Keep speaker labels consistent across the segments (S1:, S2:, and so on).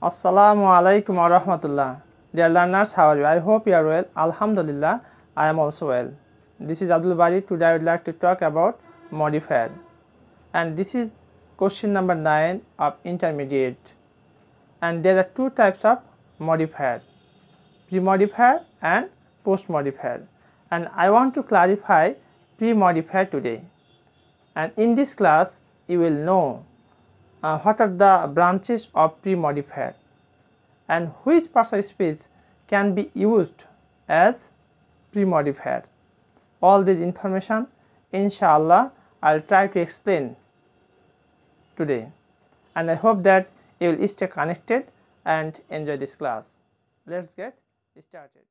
S1: Assalamu alaikum wa rahmatullah. Dear learners, how are you? I hope you are well. Alhamdulillah, I am also well. This is Abdul Bari. Today I would like to talk about modifier. And this is question number 9 of intermediate. And there are two types of modifier, pre-modifier and post-modifier. And I want to clarify pre-modifier today. And in this class, you will know what are the branches of pre-modifier and which parts of speech can be used as pre-modifier. All this information, inshallah, I will try to explain today, and I hope that you will stay connected and enjoy this class. Let's get started.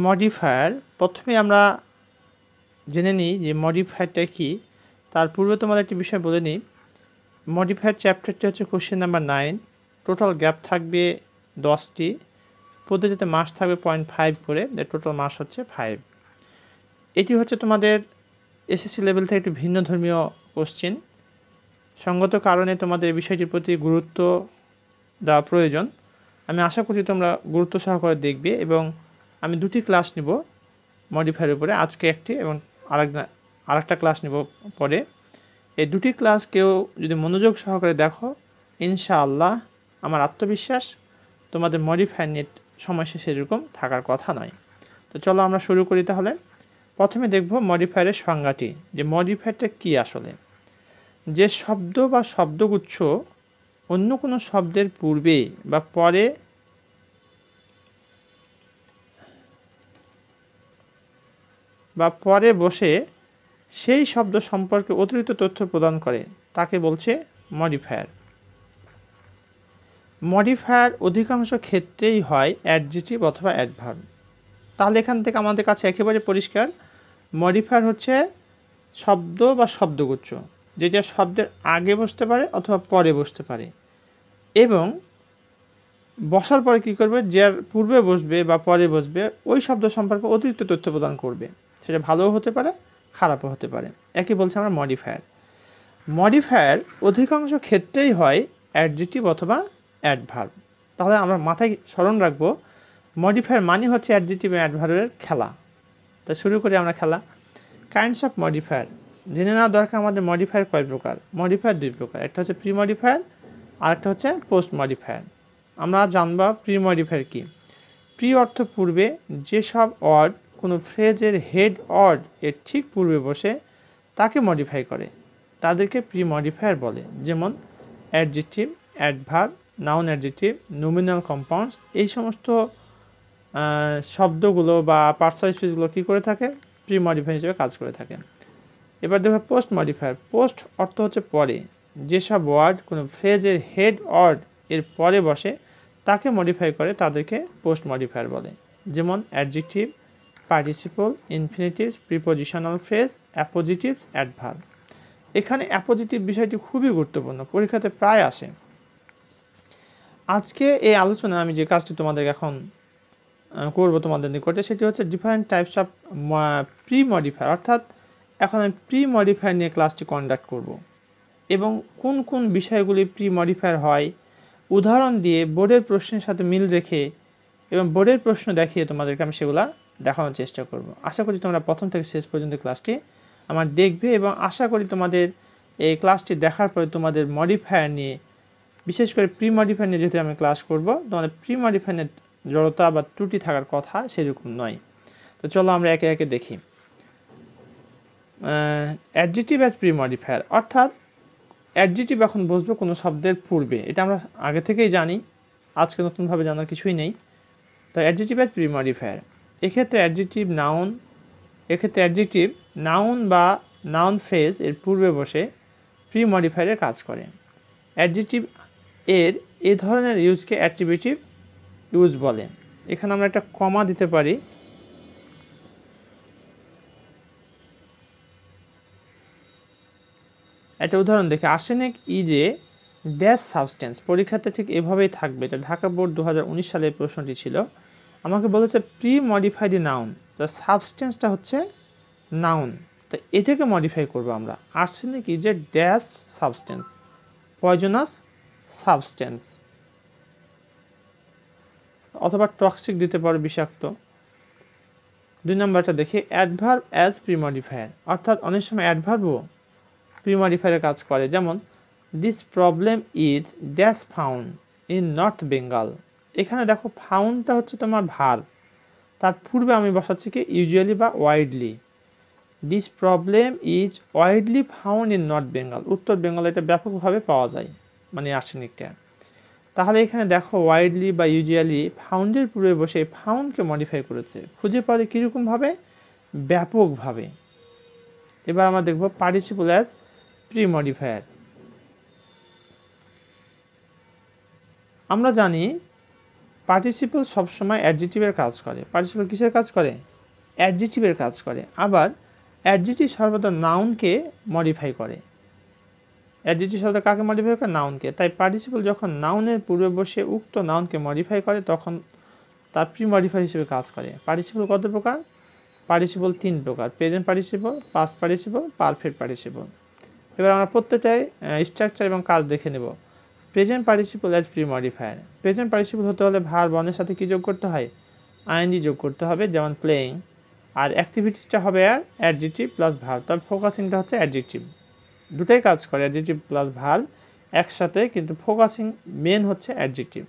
S1: Modifier, প্রথমে আমরা জেনে নিই যে মডিফায়ারটা কি। তার পূর্বে তোমাদের একটি বিষয় বলে নিই। মডিফায়ার চ্যাপ্টারটি হচ্ছে কোশ্চেন নাম্বার 9। টোটাল গ্যাপ থাকবে 10টি, পদ্ধতিতে মার্কস থাকবে 0.5 করে, টোটাল মার্কস হচ্ছে 5। এটি হচ্ছে তোমাদের এসএসসি লেভেল থেকে একটি ভিন্ন ধর্মীয় কোশ্চেন। সঙ্গত কারণে তোমাদের এই বিষয়টির প্রতি গুরুত্ব দেওয়া প্রয়োজন। আমি আশা করছি তোমরা গুরুত্ব সহকারে দেখবে, এবং আমি দুটি ক্লাস নিব মডিফায়ারের উপরে, আজকে একটি এবং আরেকটা ক্লাস নিব পরে। এই দুটি ক্লাস কেউ যদি মনোযোগ সহকারে দেখো, ইনশাআল্লাহ আমার আত্মবিশ্বাস তোমাদের মডিফায়ার নিয়ে সমস্যা সেরকম থাকার কথা নয়। তো চলো আমরা শুরু করি। তাহলে প্রথমে দেখব মডিফায়ারের সংজ্ঞাটি, যে মডিফায়ারটা কী আসলে। যে শব্দ বা শব্দগুচ্ছ অন্য কোনো শব্দের পূর্বে বা পরে বসে সেই শব্দ সম্পর্কে অতিরিক্ত তথ্য প্রদান করে তাকে বলছে মডিফায়ার। মডিফায়ার অধিকাংশ ক্ষেত্রেই হয় অ্যাডজেক্টিভ অথবা অ্যাডভার্ব। তাহলে এখান থেকে আমাদের কাছে একেবারে পরিষ্কার, মডিফায়ার হচ্ছে শব্দ বা শব্দগুচ্ছ যেটা শব্দের আগে বসতে পারে অথবা পরে বসতে পারে, এবং বসার পরে কী করবে, যার পূর্বে বসবে বা পরে বসবে ওই শব্দ সম্পর্কে অতিরিক্ত তথ্য প্রদান করবে। সেটা ভালোও হতে পারে, খারাপও হতে পারে। একই বলছে আমরা মডিফায়ার। মডিফায়ার অধিকাংশ ক্ষেত্রেই হয় অ্যাডজেক্টিভ অথবা অ্যাডভার্ব। তাহলে আমরা মাথায় স্মরণ রাখবো, মডিফায়ার মানে হচ্ছে অ্যাডজেক্টিভ এবং অ্যাডভার্বের খেলা। তা শুরু করি আমরা খেলা। কাইন্ডস অফ মডিফায়ার জেনে নেওয়া দরকার। আমাদের মডিফায়ার কয় প্রকার? মডিফায়ার দুই প্রকার, একটা হচ্ছে প্রি মডিফায়ার আর একটা হচ্ছে পোস্ট মডিফায়ার। আমরা জানব প্রি মডিফায়ার কি। প্রি অর্থ পূর্বে, যেসব ওয়ার্ড কোনো ফ্রেজের হেড ওয়ার্ড এর ঠিক পূর্বে বসে তাকে মডিফাই করে তাদেরকে প্রি মডিফায়ার বলে। যেমন adjective, adverb, noun, adjective, nominal, compounds, এই সমস্ত শব্দগুলো বা পার্টস অফ স্পিচগুলো কী করে থাকে? প্রি মডিফায়ার হিসেবে কাজ করে থাকে। এবার দেখো পোস্ট মডিফায়ার। পোস্ট অর্থ হচ্ছে পরে, যেসব ওয়ার্ড কোনো ফ্রেজের হেড ওয়ার্ড এর পরে বসে তাকে মডিফাই করে তাদেরকে পোস্ট মডিফায়ার বলে। যেমন adjective, participle, infinitives, prepositional phrase, অ্যাপোজিটিভস, adverb. এখানে অ্যাপোজিটিভ বিষয়টি খুবই গুরুত্বপূর্ণ, পরীক্ষাতে প্রায় আসে। আজকে এই আলোচনা আমি যে কাজটি তোমাদের এখন করব তোমাদের নিকটে, সেটি হচ্ছে different types of pre modifier. অর্থাৎ এখন আমি প্রি মডিফায়ার নিয়ে ক্লাসটি কন্ডাক্ট করব, এবং কোন কোন বিষয়গুলি প্রি মডিফায়ার হয় উদাহরণ দিয়ে বোর্ডের প্রশ্নের সাথে মিল রেখে এবং বোর্ডের প্রশ্ন দেখিয়ে তোমাদেরকে আমি সেগুলা দেখানোর চেষ্টা করব। আশা করি তোমরা প্রথম থেকে শেষ পর্যন্ত ক্লাসটি আমার দেখবে, এবং আশা করি তোমাদের এই ক্লাসটি দেখার পরে তোমাদের মডিফায়ার নিয়ে, বিশেষ করে প্রি মডিফায়ার নিয়ে যেহেতু আমি ক্লাস করব, তোমাদের প্রি মডিফায়ারের জড়তা বা ত্রুটি থাকার কথা সেরকম নয়। তো চলো আমরা একে একে দেখি। অ্যাডজেক্টিভ অ্যাজ প্রি মডিফায়ার, অর্থাৎ অ্যাডজেক্টিভ এখন বসবে কোনো শব্দের পূর্বে। এটা আমরা আগে থেকেই জানি, আজকে নতুনভাবে জানার কিছুই নেই। তো অ্যাডজেক্টিভ অ্যাজ প্রি মডিফায়ার, এক্ষেত্রে অ্যাডজেক্টিভ নাউন বা নাউন ফ্রেজ এর পূর্বে বসে প্রি মডিফায়ারের কাজ করে। অ্যাডজেক্টিভ এর এই ধরনের ইউজকে অ্যাট্রিবিউটিভ ইউজ বলে। এখানে আমরা একটা কমা দিতে পারি। একটা উদাহরণ দেখে, arsenic is a dash substance. পরীক্ষাতে ঠিক এভাবেই থাকবে। এটা ঢাকা বোর্ড 2019 সালের প্রশ্নটি ছিল। আমাকে বলেছে প্রি মডিফাই দি নাউন, তো সাবস্টেন্সটা হচ্ছে নাউন, তো এটাকে মডিফাই করবো আমরা। Arsenic is a dash substance, poisonous substance, অথবা টক্সিক দিতে পারো, বিষাক্ত। 2 নম্বরটা দেখি, অ্যাডভার্ব অ্যাজ প্রিমডিফায়ার, অর্থাৎ অনেক সময় অ্যাডভার্বও প্রিমডিফায়ারে কাজ করে। যেমন this problem is dash found in north Bengal. এখানে দেখো ফাউন্ডটা হচ্ছে তোমার ভার্ব, তার পূর্বে আমি বসাচ্ছি কি ইউজুয়ালি বা widely. This problem is widely found in north Bengal, উত্তর বেঙ্গল এটা ব্যাপকভাবে পাওয়া যায়, মানে আর্সেনিকটা। তাহলে এখানে দেখো ওয়াইডলি বা ইউজুয়ালি ফাউন্ডের পূর্বে বসে ফাউন্ডকে মডিফাই করেছে, খুঁজে পারে কীরকমভাবে, ব্যাপকভাবে। এবার আমরা দেখব পার্টিসিপল অ্যাজ প্রি-মডিফায়ার। আমরা জানি পার্টিসিপল সবসময় অ্যাডজেক্টিভের কাজ করে। পার্টিসিপল কিসের কাজ করে? অ্যাডজেক্টিভের কাজ করে। আবার অ্যাডজেক্টিভ সর্বদা নাউনকে মডিফাই করে। অ্যাডজেক্টিভ সর্বদা কাকে মডিফাই করে? নাউনকে। তাই পার্টিসিপল যখন নাউনের পূর্বে বসে উক্ত নাউনকে মডিফাই করে তখন তার প্রি-মডিফায়ার হিসেবে কাজ করে। পার্টিসিপল কত প্রকার? পার্টিসিপল 3 প্রকার: present participle, past participle, perfect participle. এবার আমরা প্রত্যেকটাই স্ট্রাকচার এবং কাজ দেখে নেব। Present participle as pre-modifier. Present participle হতে হলে ভার্ব ওয়ানের সাথে কি যোগ করতে হয়? আইএনজি যোগ করতে হবে, যেমন প্লেইং। আর অ্যাক্টিভিটিসটা হবে আর অ্যাডজেক্টিভ প্লাস ভার্ব, তবে ফোকাসিংটা হচ্ছে অ্যাডজেক্টিভ। দুটাই কাজ করে, অ্যাডজেক্টিভ প্লাস ভার্ব একসাথে, কিন্তু ফোকাসিং মেন হচ্ছে অ্যাডজেক্টিভ।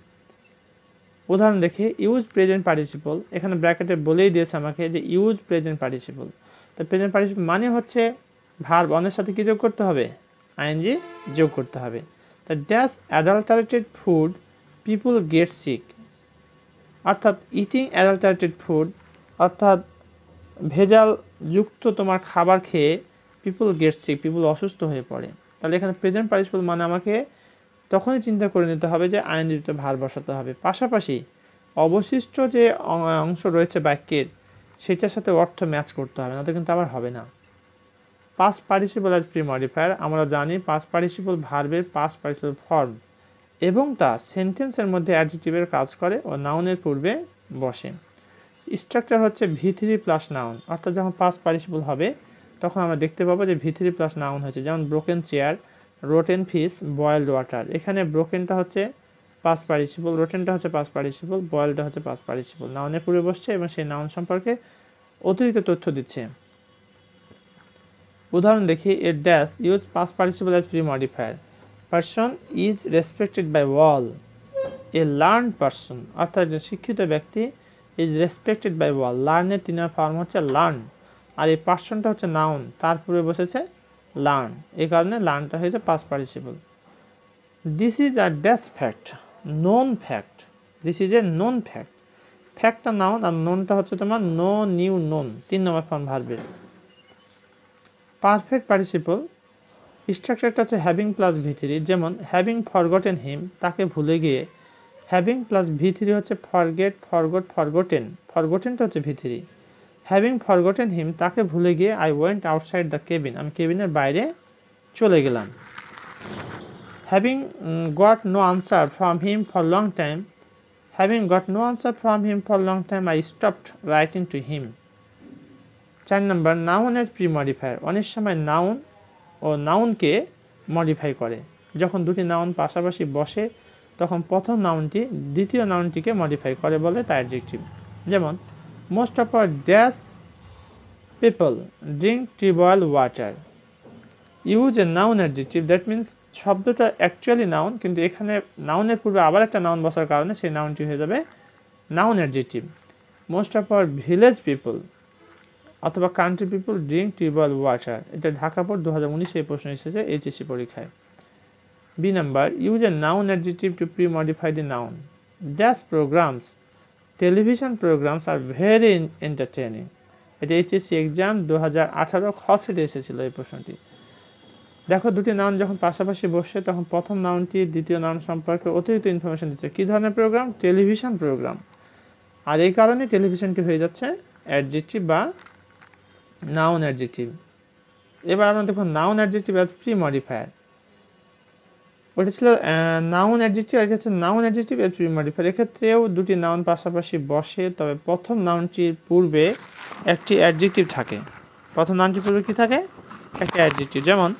S1: উদাহরণ দেখি, ইউজ প্রেজেন্ট পার্টিসিপল। এখানে ব্র্যাকেটে বলেই দিয়েছে আমাকে যে ইউজ প্রেজেন্ট পার্টিসিপল। তো প্রেজেন্ট পার্টিসিপল মানে হচ্ছে ভার্ব ওয়ানের সাথে কি যোগ করতে হবে? আইএনজি যোগ করতে হবে। তো ড্যাশ অ্যাডাল্টারেটেড ফুড পিপুল গেট সিক, অর্থাৎ ইটিং অ্যাডাল্টারেটেড ফুড, অর্থাৎ ভেজাল যুক্ত তোমার খাবার খেয়ে পিপুল গেট সিক, পিপুল অসুস্থ হয়ে পড়ে। তাহলে এখানে প্রেজেন্ট পার্টিসিপল মানে আমাকে তখনই চিন্তা করে নিতে হবে যে আইএনজিতে ভার্ব বসাতে হবে। পাশাপাশি অবশিষ্ট যে অংশ রয়েছে বাক্যের সেটার সাথে অর্থ ম্যাচ করতে হবে, না তো কিন্তু আবার হবে না। Past participle as pre-modifier. আমরা জানি পাস্ট পার্টিসিপল ভার্বের পাস্ট পার্টিসিপল ফর্ম এবং তা সেন্টেন্সের মধ্যে অ্যাডজেক্টিভের কাজ করে ও নাউনের পূর্বে বসে। স্ট্রাকচার হচ্ছে V3 প্লাস নাউন, অর্থাৎ যখন পাস্ট পার্টিসিপল হবে তখন আমরা দেখতে পাবো যে V3 প্লাস নাউন হয়েছে, যেমন broken chair, rotten fish, boiled water. এখানে ব্রোকেনটা হচ্ছে পাস্ট পার্টিসিপল, রোটেনটা হচ্ছে পাস্ট পার্টিসিপল, বয়েলডটা হচ্ছে পাস্ট পার্টিসিপল। নাউনের পূর্বে বসছে এবং সেই নাউন সম্পর্কে অতিরিক্ত তথ্য দিচ্ছে। উদাহরণ দেখি, a dash use past participle as pre-modifier. Person is respected by all. A learn person, অর্থাৎ যে শিক্ষিত ব্যক্তি, ইজ রেসপেক্টেড বাই অল। লার্নের 3 ফর্ম হচ্ছে লার্ন, আর এই পারসনটা হচ্ছে নাউন, তার পূর্বে বসেছে লার্ন, এই কারণে লার্নটা হয়েছে past participle. This is a dash fact, known fact. This is a known fact. ফ্যাক্টটা নাউন আর নোনটা হচ্ছে তোমার নো, নিউ, নোন, 3 নম্বর ফর্ম ভার্বের। পারফেক্ট পার্টিসিপল স্ট্রাকচারটা হচ্ছে হ্যাভিং প্লাস V3, যেমন হ্যাভিং ফরগটেন হিম, তাকে ভুলে গিয়ে। হ্যাভিং প্লাস V3 হচ্ছে ফরগেট, ফরগট, ফরগটেন। ফরগটেনটা হচ্ছে V3। হ্যাভিং ফরগটেন হিম, তাকে ভুলে গিয়ে I went outside the cabin, আমি কেবিনের বাইরে চলে গেলাম। Having got no answer from him for long time, having got no answer from him for long time I stopped writing to him. 4 number, noun as premodifier. অনেক সময় noun ও নাউনকে modify করে। যখন দুটি নাউন পাশাপাশি বসে তখন প্রথম নাউনটি দ্বিতীয় নাউনটিকে মডিফাই করে বলে তা অ্যাডজেক্টিভ। যেমন most of our dash people drink tea boil water. Use a noun adjective, that means শব্দটা অ্যাকচুয়ালি নাউন, কিন্তু এখানে নাউনের পূর্বে আবার একটা নাউন বসার কারণে সেই নাউনটি হয়ে যাবে noun adjective. Most of our village people অথবা country people drink tube well water. এটা ঢাকা বোর্ড 2019 এই প্রশ্ন এসেছে HSC পরীক্ষায়। B number, use a noun adjective to pre-modify the noun. Dash programmes, television programmes are very entertaining. এটা HSC exam 2018 খ সেটে এসেছিল এই প্রশ্নটি। দেখো দুটি নাউন যখন পাশাপাশি বসে তখন প্রথম নাউনটি দ্বিতীয় নাউন সম্পর্কে অতিরিক্ত ইনফরমেশন দিচ্ছে। কী ধরনের প্রোগ্রাম? Television programme. আর এই কারণে টেলিভিশনটি হয়ে যাচ্ছে অ্যাডজেক্টিভ বা নাউন অ্যাডজেক্টিভ। এবার আমরা দেখব নাউন অ্যাডজেক্টিভ অ্যাজ প্রি-মডিফায়ার। ওটা ছিল নাউন অ্যাডজেক্টিভ, আর এটা হচ্ছে নাউন অ্যাডজেক্টিভ অ্যাজ প্রি-মডিফায়ার। এক্ষেত্রেও দুটি নাউন পাশাপাশি বসে, তবে প্রথম নাউনটির পূর্বে একটি অ্যাডজেক্টিভ থাকে। প্রথম নাউনটির পূর্বে কী থাকে? একটা অ্যাডজেক্টিভ। যেমন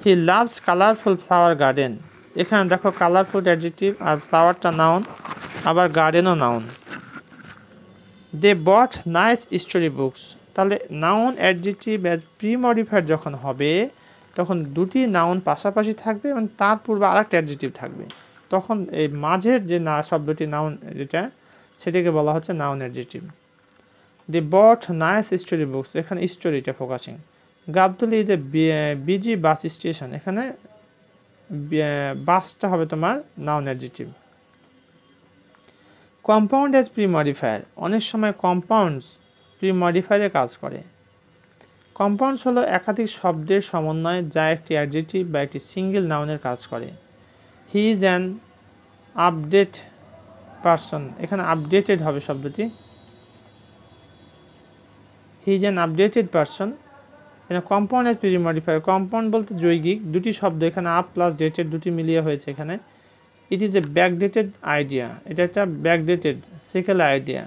S1: he loves colourful flower garden, এখানে দেখো কালারফুল অ্যাডজেক্টিভ আর ফ্লাওয়ারটা নাউন, আবার গার্ডেনও নাউন। দে বট নাইস স্টোরি বুকস, তাহলে noun adjective as pre modifier যখন হবে তখন দুটি নাউন পাশাপাশি থাকবে এবং তার পূর্বে আরেকটা অ্যাডজেক্টিভ থাকবে, তখন এই মাঝের যে শব্দটি নাউন যেটা সেটাকে বলা হচ্ছে noun adjective. The bought nice story books, এখানে স্টোরিটা focusing. Gabtoli is a busy bus station, এখানে বাসটা হবে তোমার noun adjective. Compound as pre modifier, অনেক সময় কম্পাউন্ডস প্রি মডিফায়ারে কাজ করে। কম্পাউন্ডস হলো একাধিক শব্দের সমন্বয় যা একটি অ্যাডজেক্টিভ বা একটি সিঙ্গেল নাউনের কাজ করে। He is an update person, এখানে আপডেটেড হবে শব্দটি। He is an updated person, এখানে compound as pre modifier, compound বলতে যৌগিক, দুটি শব্দ এখানে আপ প্লাস ডেটেড দুটি মিলিয়ে হয়েছে এখানে। It is a backdated idea, এটা একটা ব্যাকডেটেড সেকেল idea.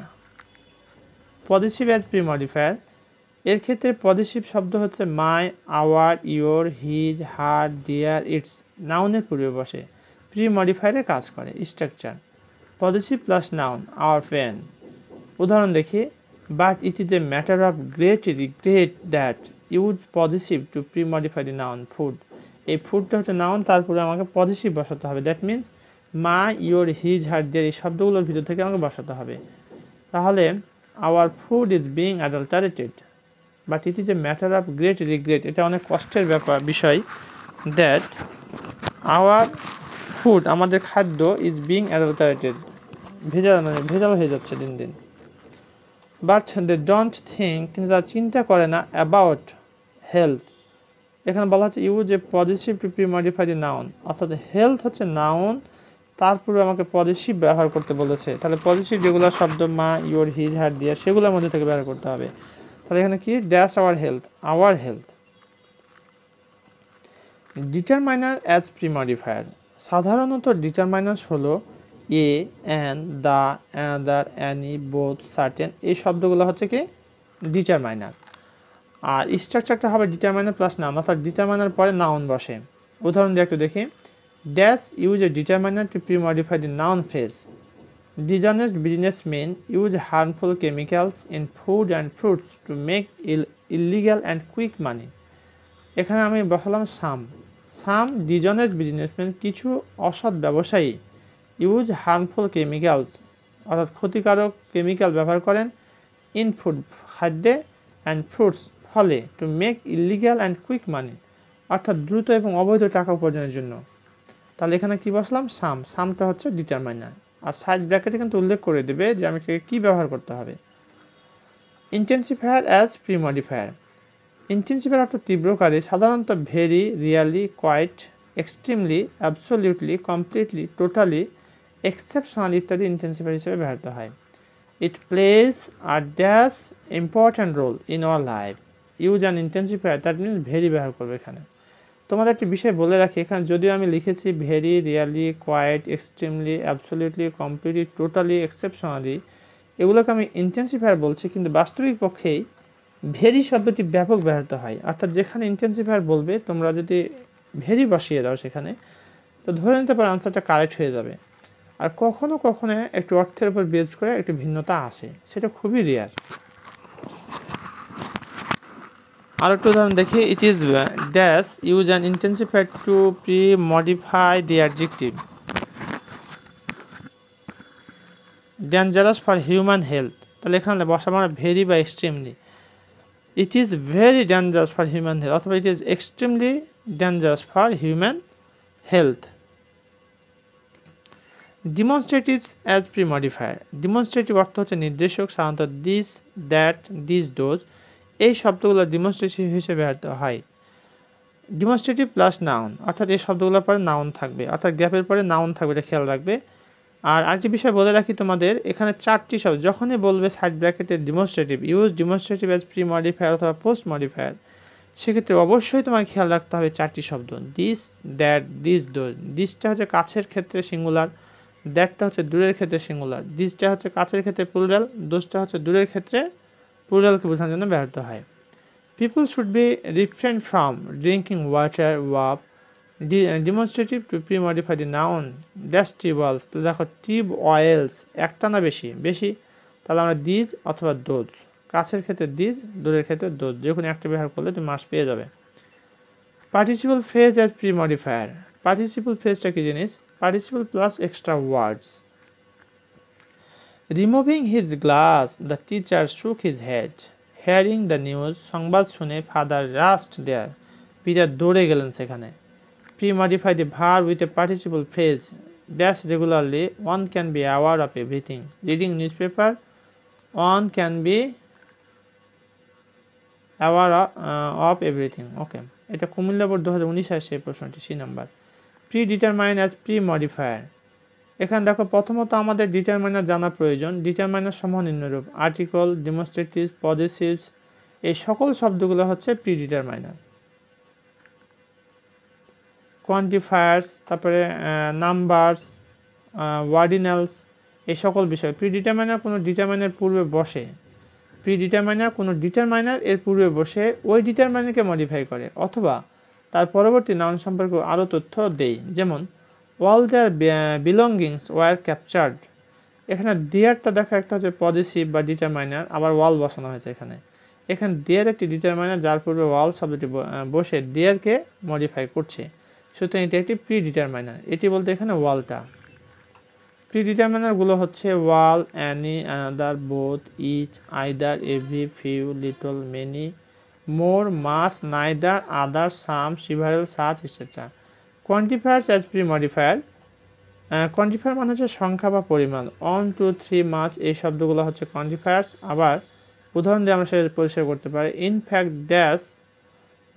S1: Positive as pre modifier, এর ক্ষেত্রে পজিটিভ শব্দ হচ্ছে my, our, your, his, her, their, its, নাউনের পূর্বে বসে প্রি মডিফায়ারে কাজ করে। Structure positive plus noun, our friend. উদাহরণ দেখি, but it is a matter of great regret that use positive to pre modify the noun food, এই ফুডটা হচ্ছে নাউন, তারপরে আমাকে পজিটিভ বসাতে হবে। That means my, your, his, her, their এই শব্দগুলোর ভিতর থেকে আমাকে বসাতে হবে। তাহলে our food is being adulterated, but it is a matter of great regret, এটা অনেক কষ্টের বিষয়, দ্যাট আওয়ার ফুড আমাদের খাদ্য ইজ বিং অ্যাডাল্টারেটেড ভেজাল হয়ে যাচ্ছে দিন দিন। বাট দে ডোন্ট থিঙ্ক, কিন্তু তারা চিন্তা করে না অ্যাবাউট হেলথ, এখানে বলা হচ্ছে use a positive to pre modify the noun, অর্থাৎ হেলথ হচ্ছে নাউন, তারপরে আমাকে পজিটিভ ব্যবহার করতে বলেছে। তাহলে পজিটিভ যেগুলো শব্দ মা, ইয়োর, হিজ, হার, দেয়ার সেগুলোর মধ্যে থেকে ব্যবহার করতে হবে। তাহলে এখানে কি, that's our health, our health. Determiner as pre modifier, সাধারণত ডিটারমাইনার্স হলো a, an, the, another, any, both, certain, এই শব্দগুলো হচ্ছে কি ডিটারমাইনার। আর স্ট্রাকচারটা হবে ডিটারমাইনার প্লাস নাউন, অর্থাৎ ডিটারমাইনার পরে নাউন বসে। উদাহরণ দিয়ে একটু দেখি, dash use a determiner to pre modify the noun phrase, dishonest businessmen use harmful chemicals in food and fruits to make illegal and quick money, এখানে আমি বসালাম সাম dishonest businessmen, কিছু অসৎ ব্যবসায়ী, ইউজ হার্মফুল কেমিক্যালস অর্থাৎ ক্ষতিকারক কেমিক্যাল ব্যবহার করেন, ইন ফুড খাদ্যে, অ্যান্ড ফ্রুটস ফলে, to make illegal and quick money অর্থাৎ দ্রুত এবং অবৈধ টাকা উপার্জনের জন্য। তাহলে এখানে কি বসলাম, সামটা হচ্ছে ডিটারমাইনার, আর সাইড ব্র্যাকেটে কিন্তু উল্লেখ করে দেবে যে আমি কি ব্যবহার করতে হবে। Intensifier as pre modifier, intensifier অর্থাৎ তীব্রকারী, সাধারণত very, really, quite, extremely, absolutely, completely, totally, exceptional ইত্যাদি ইন্টেন্সিফায়ার হিসেবে ব্যবহৃত হয়। It plays a dash important role in our life, use an intensifier, that means very ব্যবহার করবে এখানে। তোমাদের একটি বিষয় বলে রাখি, এখানে যদিও আমি লিখেছি very, really, quite, extremely, absolutely, completely, totally, exceptionally, এগুলোকে আমি ইন্টেন্সিফায়ার বলছি, কিন্তু বাস্তবিক পক্ষেই ভেরি শব্দটি ব্যাপক ব্যবহৃত হয়, অর্থাৎ যেখানে ইন্টেন্সিফায়ার বলবে তোমরা যদি ভেরি বসিয়ে দাও সেখানে, তো ধরে নিতে পারো আনসারটা কারেক্ট হয়ে যাবে। আর কখনো কখনো একটু অর্থের উপর বেস করে একটু ভিন্নতা আসে, সেটা খুবই রেয়ার। আর একটু উদাহরণ দেখি, it is dash use an intensifier to pre modify the adjective dangerous for human health, তাহলে এখানে বসাবো আমরা ভেরি বা extremely. It is very dangerous for human health অথবা it is extremely dangerous for human health. Demonstratives as pre modifier, demonstrative অর্থ হচ্ছে নির্দেশক, সাধারণত দিস, দ্যাট, দিস, দোজ, এই শব্দগুলো ডিমনস্ট্রেটিভ হিসেবে ব্যবহৃত হয়। ডিমনস্ট্রেটিভ প্লাস নাউন, অর্থাৎ এই শব্দগুলোর পরে নাউন থাকবে, অর্থাৎ গ্যাপের পরে নাউন থাকবে, এটা খেয়াল রাখবে। আর আরেকটি বিষয় বলে রাখি তোমাদের, এখানে চারটি শব্দ যখনই বলবে সাইড ব্র্যাকেটে demonstrative, use demonstrative as pre modifier অথবা পোস্ট মডিফায়ার, সেক্ষেত্রে অবশ্যই তোমাকে খেয়াল রাখতে হবে চারটি শব্দ, দিস, দ্যাট, দিস, দোজ। দিসটা হচ্ছে কাছের ক্ষেত্রে সিঙ্গুলার, দ্যাটটা হচ্ছে দূরের ক্ষেত্রে সিঙ্গুলার, দিসটা হচ্ছে কাছের ক্ষেত্রে প্লুরাল, দোজটা হচ্ছে দূরের ক্ষেত্রে প্লুরালকে বোঝানোর জন্য ব্যবহৃত হয়। People should be refrain from drinking water verb demonstrative to pre-modify the noun dash tribals দেখো টিউব অয়েলস একটা না বেশি বেশি তাহলে আমরা দিজ অথবা দোজ কাছের ক্ষেত্রে দিজ দূরের ক্ষেত্রে দোজ যে কোনো একটা ব্যবহার করলে তুমি মাস পেয়ে যাবে participle phrase as pre-modifier participle ফ্রেজটা কি জিনিস participle plus extra words removing his glass the teacher shook his head hearing the news সংবাদ শুনে ফাদার রাস্ট দেয়ার পিতা দৌড়ে গেলেন সেখানে pre-modify the verb with a participle phrase dash regularly one can be aware of everything reading newspaper one can be aware of everything ওকে এটা Comilla board 2019 আসে প্রশ্নটি C number predetermine as premodifier এখানে দেখো প্রথমত আমাদের ডিটারমাইনার জানা প্রয়োজন ডিটারমাইনার সমূহ নিম্নরূপ আর্টিকল ডেমনস্ট্রেটিভ পজেসিভস এই সকল শব্দগুলো হচ্ছে প্রি-ডিটারমাইনার কোয়ান্টিফায়ার্স তারপরে নাম্বারস ওয়ার্ডিনালস এই সকল বিষয় প্রি-ডিটারমাইনার কোনো ডিটারমাইনার পূর্বে বসে প্রি-ডিটারমাইনার কোনো ডিটারমাইনার এর পূর্বে বসে ওই ডিটারমাইনারকে মডিফাই করে অথবা তার পরবর্তী নাউন সম্পর্কে আরও তথ্য দেয় যেমন অল দেয়ার বিলঙ্গিংস ওয়ার ক্যাপচার্ড এখানে দেয়ারটা দেখা একটা হচ্ছে পজিটিভ বা ডিটারমাইনার আবার ওয়াল বসানো হয়েছে এখানে দেয়ার একটি ডিটারমাইনার যার পূর্বে ওয়াল শব্দটি বসে দেয়ারকে মডিফাই করছে সুতরাং এটি একটি প্রি-ডিটারমাইনার এটি বলতে এখানে ওয়ালটা প্রি-ডিটারমাইনারগুলো হচ্ছে all any another both each either every few little many more much neither other some several such etcetera quantifiers as pre-modifier quantifier মানে হচ্ছে সংখ্যা বা পরিমাণ 1 2 3 মাস এই শব্দগুলো হচ্ছে কোয়ান্টিফায়ার্স আবার উদাহরণ দিয়ে আমরা সেটা পরিষ্কার করতে পারি in fact dash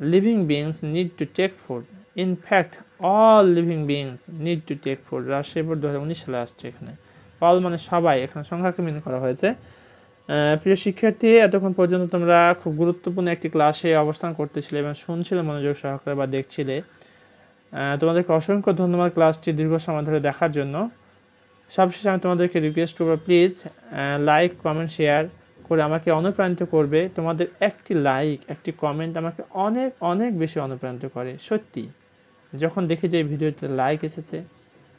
S1: living beings need to take food in fact all living beings need to take food Rajshahi board 2019 সালে আসছে এখানে অল মানে সবাই এখানে সংখ্যাকে মিন করা হয়েছে প্রিয় শিক্ষার্থী এতক্ষণ পর্যন্ত তোমরা খুব গুরুত্বপূর্ণ একটি ক্লাসে অবস্থান করতেছিলে এবং শুনছিলে মনোযোগ সহকারে বা দেখছিলে তোমাদেরকে অসংখ্য ধন্যবাদ ক্লাসটি দীর্ঘ সময় ধরে দেখার জন্য সবশেষে আমি তোমাদেরকে রিকোয়েস্ট করবো প্লিজ লাইক কমেন্ট শেয়ার করে আমাকে অনুপ্রাণিত করবে তোমাদের একটি লাইক একটি কমেন্ট আমাকে অনেক অনেক বেশি অনুপ্রাণিত করে সত্যি যখন দেখি যে এই ভিডিওতে লাইক এসেছে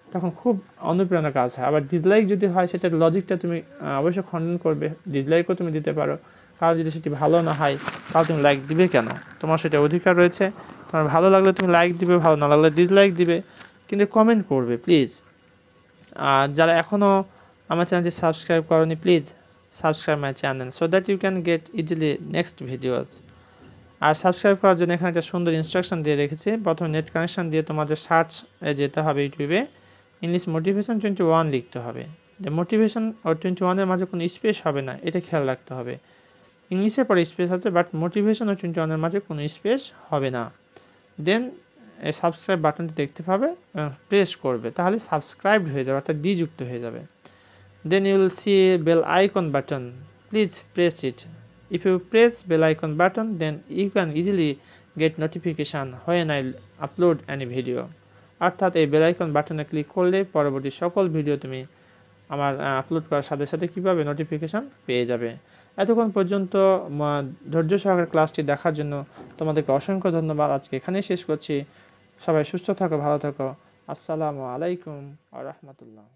S1: তখন খুব অনুপ্রেরণা কাজ হয় আবার ডিসলাইক যদি হয় সেটার লজিকটা তুমি অবশ্যই খণ্ডন করবে ডিসলাইকও তুমি দিতে পারো কারণ যদি সেটি ভালো না হয় তাহলে তুমি লাইক দিবে কেন তোমার সেটা অধিকার রয়েছে তোমার ভালো লাগলে তুমি লাইক দিবে ভালো না লাগলে ডিসলাইক দিবে কিন্তু কমেন্ট করবে প্লিজ আর যারা এখনও আমার চ্যানেলটি সাবস্ক্রাইব করোনি please subscribe my channel so that you can get easily next videos আর সাবস্ক্রাইব করার জন্য এখানে একটা সুন্দর ইনস্ট্রাকশন দিয়ে রেখেছি প্রথমে নেট কানেকশন দিয়ে তোমাদের সার্চে যেতে হবে ইউটিউবে ইংলিশ মোটিভেশন 21 লিখতে হবে যে মোটিভেশন ও 21-এর মাঝে কোনো স্পেস হবে না এটা খেয়াল রাখতে হবে ইংলিশের পরে স্পেস আছে বাট মোটিভেশন ও 21-এর মাঝে কোনো স্পেস হবে না দেন এই সাবস্ক্রাইব বাটনটি দেখতে পাবে প্রেস করবে তাহলে সাবস্ক্রাইবড হয়ে যাবে অর্থাৎ যুক্ত হয়ে যাবে then you will see bell icon button please press it if you press bell icon button then you can easily get notification when I upload any video অর্থাৎ এই বেল আইকন বাটনে ক্লিক করলে পরবর্তী সকল ভিডিও তুমি আমার upload করার সাথে সাথে কীভাবে নোটিফিকেশান পেয়ে যাবে এতক্ষণ পর্যন্ত ধৈর্য সহকারে ক্লাসটি দেখার জন্য তোমাদেরকে অসংখ্য ধন্যবাদ আজকে এখানেই শেষ করছি সবাই সুস্থ থাকো ভালো থাকো আসসালামু আলাইকুম ওয়া রাহমাতুল্লাহ